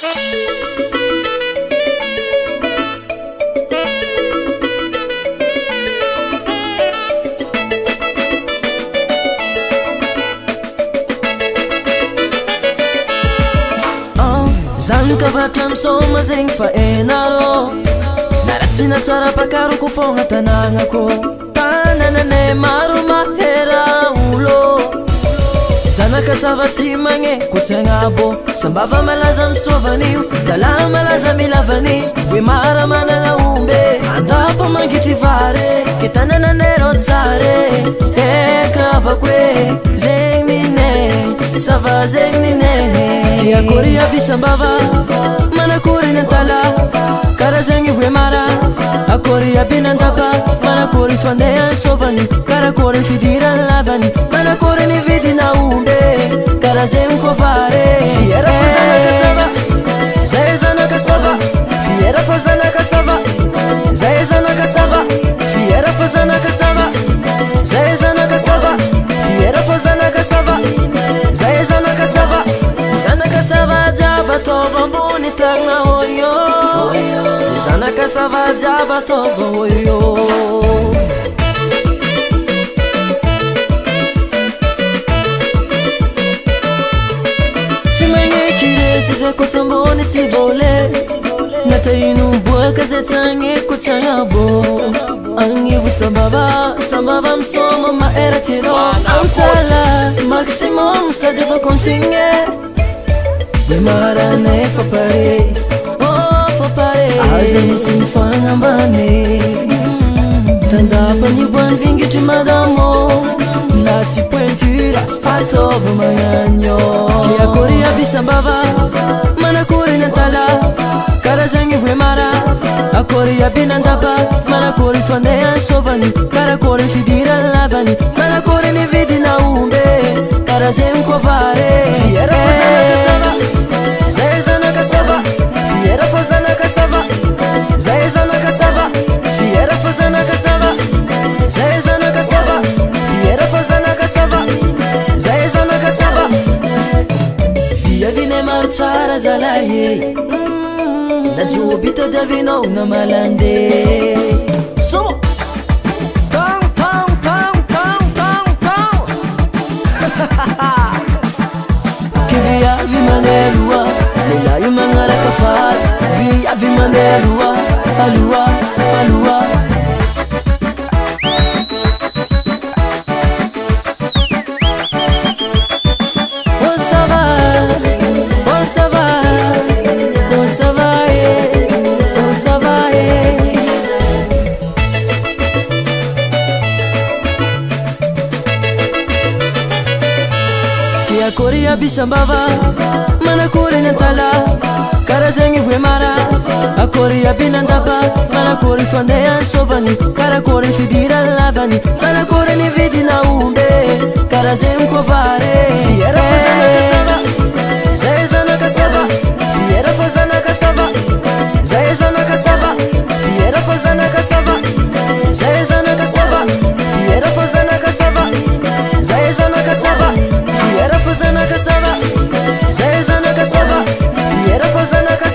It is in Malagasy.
Zanokavatra misoma zegny fa enarô naratsy natsaram-pakaroko fogna tanagnako tanananay maro mahera olo zanaka savatsy magneko tsy agnabo sambava malaza misovanio dala malaza milavany hoe mara manana ombe andapa mangitry vare ke tanananay rô tsare ekavako hoe zegny ninay sava zegny ninay akory aby sambava manakory nantala kara zegny hoe mara akory aby nandapa manakory fandeha sovany karakory fidirana lavany manakory nividina ombe kara zegny kovare fiera fa zanaka sava zay zanaka sava fiera fa zanaka sava zay zanaka sava fiera fa zanaka sava zay zanaka sava fiera fa zanaka sava zay zanaka sava jaba tova ambony tagna oyo zanaka sava jaba tova oyo tsy magneky resy zay ko tsambony tsy vole natainomboaka zay tsagneko tsagnabo agnivo sambava misoma maera tiro amtala maximum sady efa consigne ve maranay fa pare fa pare aza misy mifagnambany tandapany boany vingitry madamo na tsy pointure ataova magnagno ke akory aby sambava manakory nantala kara zegny hoe mara akory aby nandapa manakory fandeha sovany karakory fidirana lavany manakory nividina ombe kara zegny kovare fiera fa zanaka sava zay zanaka sava fiera fa zanaka sava zay zanaka sava fiera fa zanaka sava zay zanaka sava fiera fa zanaka sava zay zanaka sava viavine maro tsara zalahy najobita davinao na malande so pam pam pam pam pam pam que viavy mandeha lehilahy magnaraka fary viavy mandeha aloha aloha akory aby sambava manakory nantala kara zegny hoe mara akory aby nandapa manakory fandeha sovany karakory fidirana lavany manakory nividina ombe kara zegny kovare fiera fa zanaka sava zay zanaka sava fiera fa zanaka sava zay zanaka sava fiera fa zanaka sava zay zanaka sava fiera fa zanaka sava zay zanaka sava fiera fa zanaka sava zay zanaka sava fiera fa zanaka